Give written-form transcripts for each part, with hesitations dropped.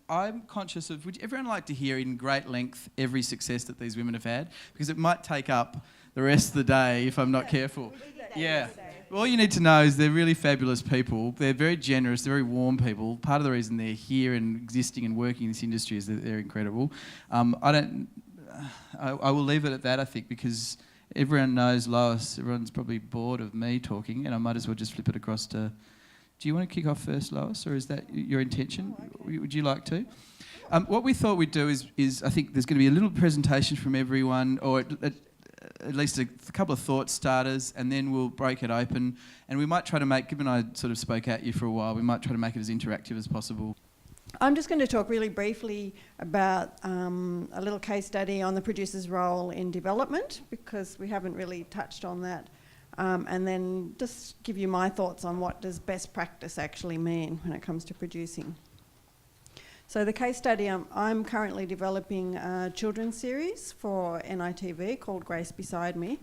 I'm conscious of, would everyone like to hear in great length every success that these women have had? Because it might take up the rest of the day if I'm not careful. Yeah. All you need to know is they're really fabulous people. They're very generous. They're very warm people. Part of the reason they're here and existing and working in this industry is that they're incredible. I will leave it at that, I think, because everyone knows Lois. Everyone's probably bored of me talking, and I might as well just flip it across to... Do you want to kick off first, Lois, or is that your intention? Oh, okay. Would you like to? What we thought we'd do is I think there's going to be a little presentation from everyone, or at least a couple of thought starters, and then we'll break it open. And we might try to make, given I sort of spoke at you for a while, we might try to make it as interactive as possible. I'm just going to talk really briefly about a little case study on the producer's role in development, because we haven't really touched on that, and then just give you my thoughts on what does best practice actually mean when it comes to producing. So the case study, I'm currently developing a children's series for NITV called Grace Beside Me,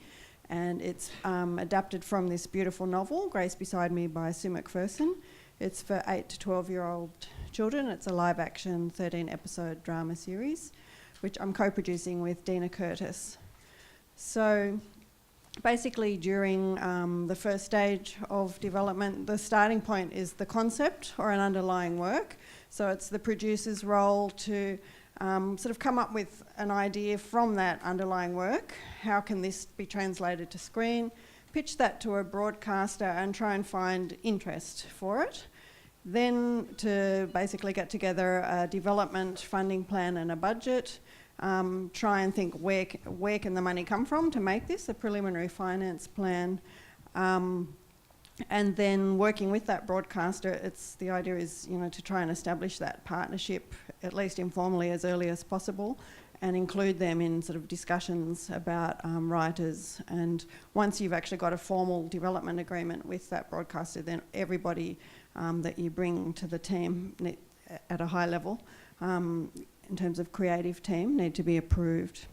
and it's adapted from this beautiful novel, Grace Beside Me by Sue McPherson. It's for 8 to 12-year-old children. It's a live-action 13-episode drama series, which I'm co-producing with Dina Curtis. So basically during the first stage of development, the starting point is the concept or an underlying work. So it's the producer's role to sort of come up with an idea from that underlying work. How can this be translated to screen? Pitch that to a broadcaster and try and find interest for it. Then to basically get together a development funding plan and a budget. Try and think where can the money come from to make this, a preliminary finance plan. And then working with that broadcaster, the idea is, to try and establish that partnership, at least informally, as early as possible, and include them in sort of discussions about writers. And once you've actually got a formal development agreement with that broadcaster, then everybody that you bring to the team at a high level, in terms of creative team, need to be approved.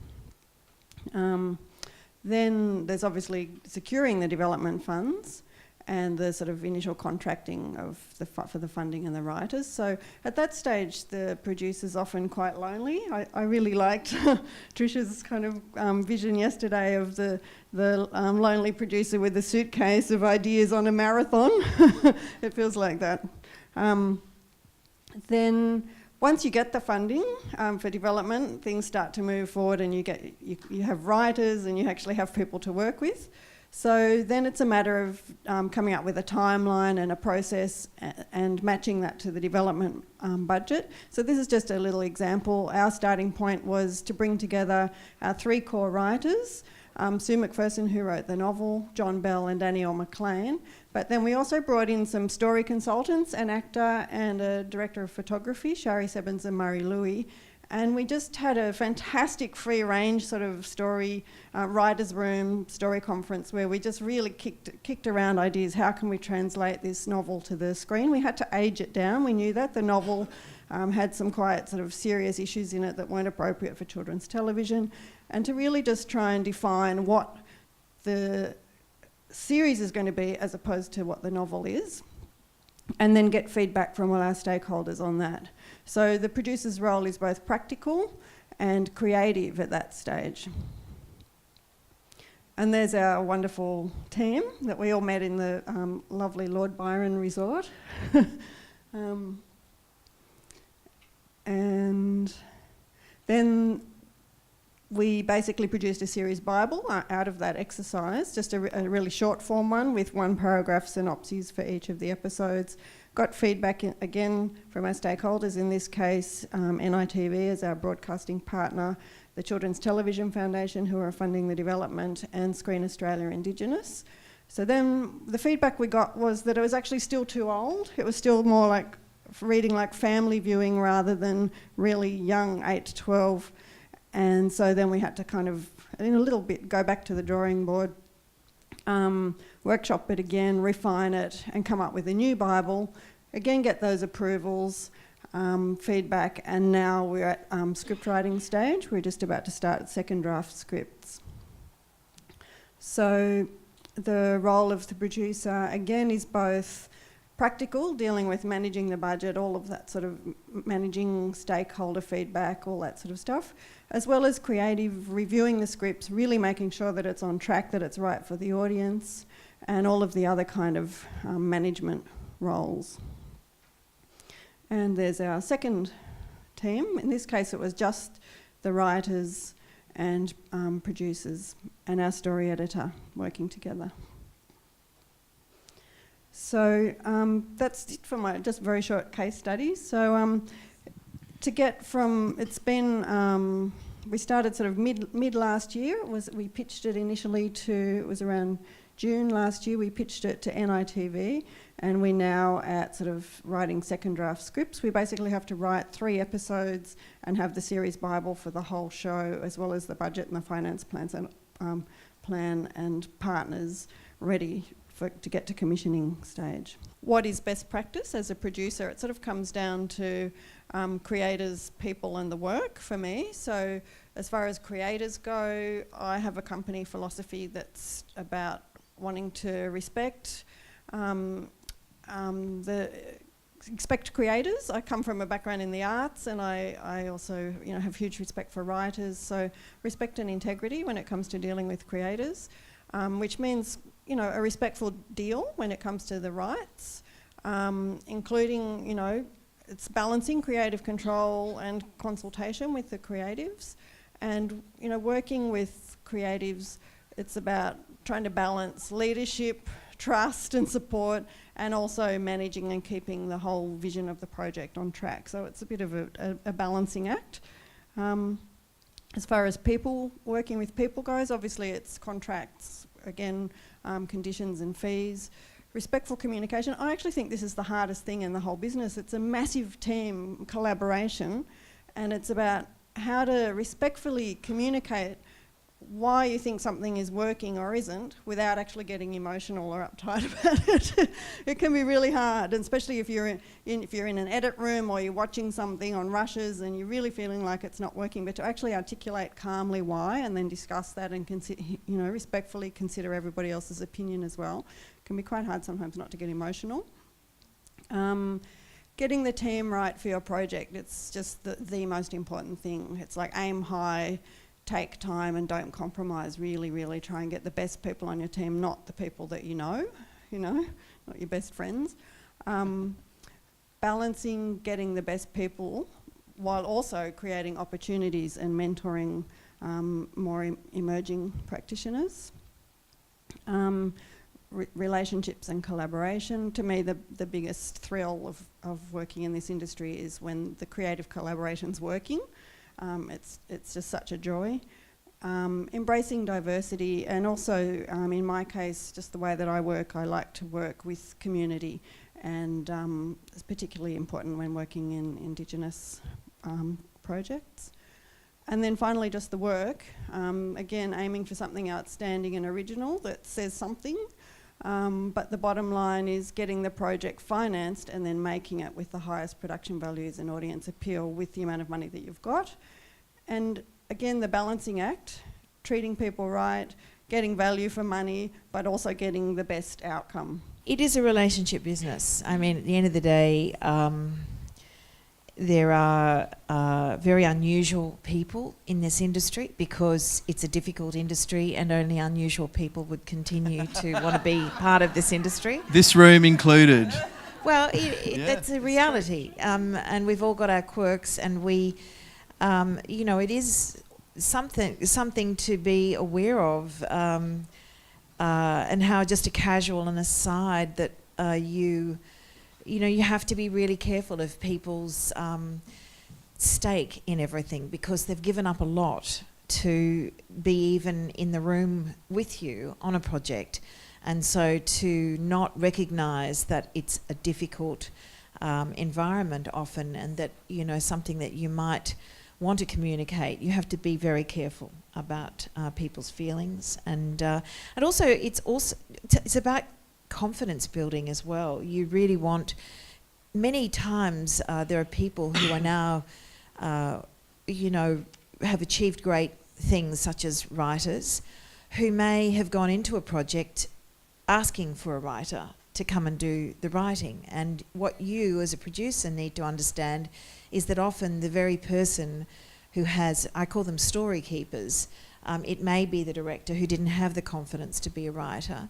Then there's obviously securing the development funds and the sort of initial contracting of for the funding and the writers. So at that stage, the producer's often quite lonely. I really liked Trish's kind of vision yesterday of the lonely producer with a suitcase of ideas on a marathon. It feels like that. Then once you get the funding for development, things start to move forward, and you have writers and you actually have people to work with. So then it's a matter of coming up with a timeline and a process and matching that to the development budget. So this is just a little example. Our starting point was to bring together our 3 core writers, Sue McPherson, who wrote the novel, John Bell and Danielle McLean. But then we also brought in some story consultants, an actor and a director of photography, Shari Sebbins and Murray Louie. And we just had a fantastic free range sort of story, writer's room, story conference, where we just really kicked around ideas. How can we translate this novel to the screen? We had to age it down. We knew that. The novel had some quite sort of serious issues in it that weren't appropriate for children's television. And to really just try and define what the series is going to be as opposed to what the novel is. And then get feedback from all our stakeholders on that. So the producer's role is both practical and creative at that stage. And there's our wonderful team that we all met in the lovely Lord Byron resort. And then we basically produced a series Bible out of that exercise, just a really short form one with 1-paragraph synopses for each of the episodes. Got feedback again from our stakeholders, in this case NITV as our broadcasting partner, the Children's Television Foundation who are funding the development, and Screen Australia Indigenous. So then the feedback we got was that it was actually still too old. It was still more like reading like family viewing rather than really young 8 to 12. And so then we had to kind of, in a little bit, go back to the drawing board, workshop it again, refine it, and come up with a new Bible. Again, get those approvals, feedback, and now we're at script writing stage. We're just about to start second draft scripts. So the role of the producer, again, is both practical, dealing with managing the budget, all of that sort of managing stakeholder feedback, all that sort of stuff, as well as creative, reviewing the scripts, really making sure that it's on track, that it's right for the audience, and all of the other kind of management roles. And there's our second team. In this case, it was just the writers and producers and our story editor working together. So that's it for my just very short case study. So to get from, it's been, we started sort of mid last year. We pitched it initially to, it was around June last year, we pitched it to NITV, and we're now at sort of writing second draft scripts. We basically have to write 3 episodes and have the series Bible for the whole show, as well as the budget and the finance plans and plan and partners ready to get to commissioning stage. What is best practice as a producer? It sort of comes down to creators, people and the work for me. So as far as creators go, I have a company philosophy that's about wanting to respect expect creators. I come from a background in the arts, and I also have huge respect for writers. So respect and integrity when it comes to dealing with creators, which means a respectful deal when it comes to the rights, including it's balancing creative control and consultation with the creatives, and working with creatives. It's about trying to balance leadership, trust and support, and also managing and keeping the whole vision of the project on track. So it's a bit of a balancing act. As far as people, working with people goes, obviously it's contracts, again, conditions and fees. Respectful communication. I actually think this is the hardest thing in the whole business. It's a massive team collaboration, and it's about how to respectfully communicate why you think something is working or isn't without actually getting emotional or uptight about it. It can be really hard, and especially if you're in an edit room or you're watching something on rushes and you're really feeling like it's not working, but to actually articulate calmly why and then discuss that and respectfully consider everybody else's opinion as well. It can be quite hard sometimes not to get emotional. Getting the team right for your project, it's just the most important thing. It's like aim high, take time and don't compromise. Really, really try and get the best people on your team, not the people that not your best friends. Balancing getting the best people while also creating opportunities and mentoring more emerging practitioners. Relationships and collaboration. To me, the biggest thrill of working in this industry is when the creative collaboration's working. It's just such a joy. Embracing diversity, and also in my case, just the way that I work, I like to work with community, and it's particularly important when working in Indigenous projects. And then finally, just the work. Again, aiming for something outstanding and original that says something. But the bottom line is getting the project financed and then making it with the highest production values and audience appeal with the amount of money that you've got. And again, the balancing act, treating people right, getting value for money, but also getting the best outcome. It is a relationship business. I mean, at the end of the day, there are very unusual people in this industry because it's a difficult industry, and only unusual people would continue to want to be part of this industry. This room included. Well, that's a reality, and we've all got our quirks, and we, it is something to be aware of, and how just a casual and aside that you have to be really careful of people's stake in everything, because they've given up a lot to be even in the room with you on a project. And so to not recognise that it's a difficult environment often, and that, something that you might want to communicate, you have to be very careful about people's feelings. And also it's about confidence building as well. You really want, many times there are people who are now, have achieved great things, such as writers, who may have gone into a project asking for a writer to come and do the writing. And what you as a producer need to understand is that often the very person who has, I call them story keepers, it may be the director who didn't have the confidence to be a writer,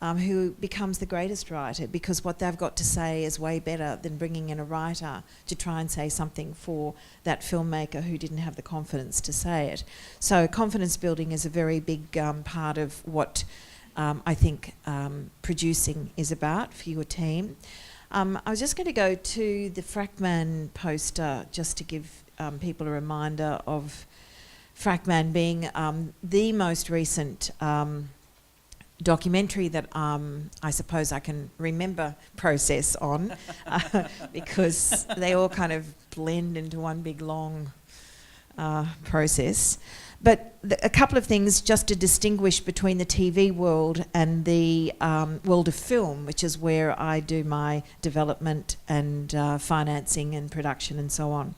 who becomes the greatest writer, because what they've got to say is way better than bringing in a writer to try and say something for that filmmaker who didn't have the confidence to say it. So confidence building is a very big part of what I think producing is about for your team. I was just going to go to the Frackman poster just to give people a reminder of Frackman being the most recent documentary that I suppose I can remember process on because they all kind of blend into one big long process. But a couple of things just to distinguish between the TV world and the world of film, which is where I do my development and financing and production and so on.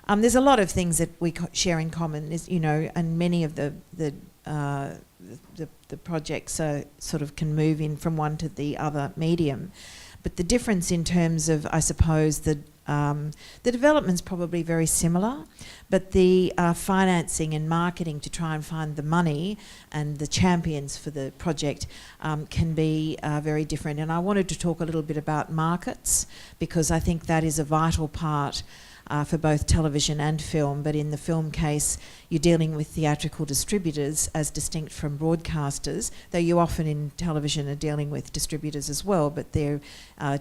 There's a lot of things that we share in common, and many of the projects sort of can move in from one to the other medium. But the difference in terms of, I suppose, the development's probably very similar, but the financing and marketing to try and find the money and the champions for the project can be very different. And I wanted to talk a little bit about markets, because I think that is a vital part for both television and film. But in the film case, you're dealing with theatrical distributors as distinct from broadcasters, though you often in television are dealing with distributors as well, but they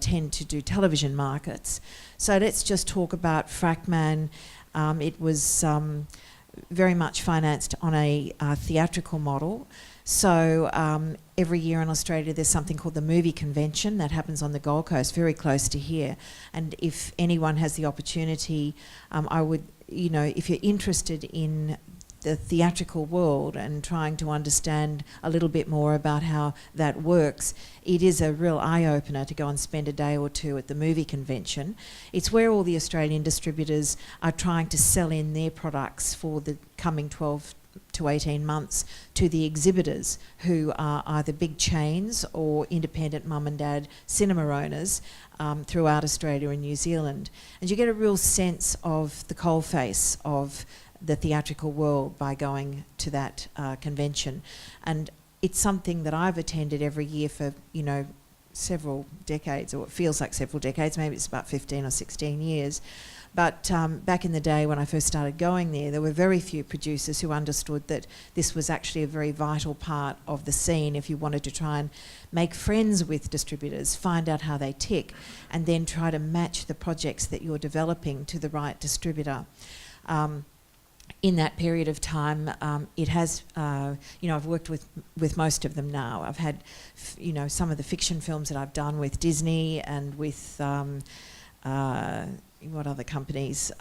tend to do television markets. So let's just talk about Frackman. It was very much financed on a theatrical model. So every year in Australia there's something called the Movie Convention that happens on the Gold Coast, very close to here. And if anyone has the opportunity, I would, if you're interested in the theatrical world and trying to understand a little bit more about how that works, it is a real eye-opener to go and spend a day or two at the Movie Convention. It's where all the Australian distributors are trying to sell in their products for the coming 12 to 18 months to the exhibitors, who are either big chains or independent mum and dad cinema owners throughout Australia and New Zealand. And you get a real sense of the coalface of the theatrical world by going to that convention. And it's something that I've attended every year for, several decades, or it feels like several decades, maybe it's about 15 or 16 years. But back in the day when I first started going there were very few producers who understood that this was actually a very vital part of the scene if you wanted to try and make friends with distributors, find out how they tick, and then try to match the projects that you're developing to the right distributor. In that period of time, it has, I've worked with most of them now. I've had, some of the fiction films that I've done with Disney and with, what other companies?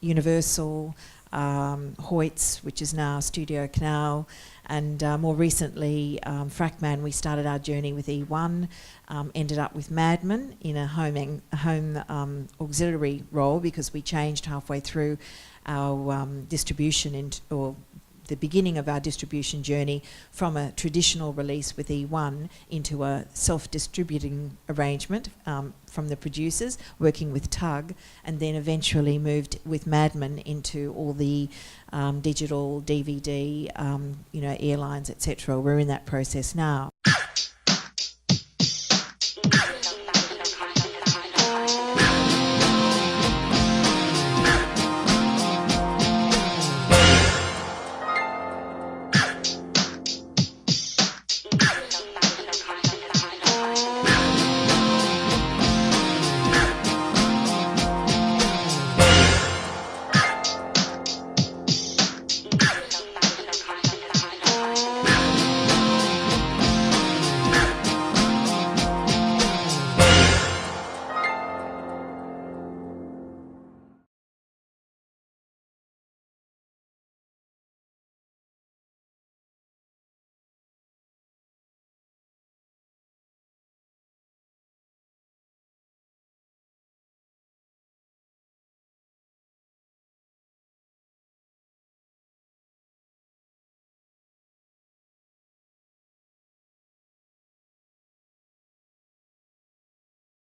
Universal, Hoyts, which is now Studio Canal, and more recently, Frackman. We started our journey with E1, ended up with Madman in a home auxiliary role, because we changed halfway through our distribution or the beginning of our distribution journey from a traditional release with E1 into a self-distributing arrangement from the producers, working with Tug, and then eventually moved with Madman into all the digital, DVD, airlines, etc. We're in that process now.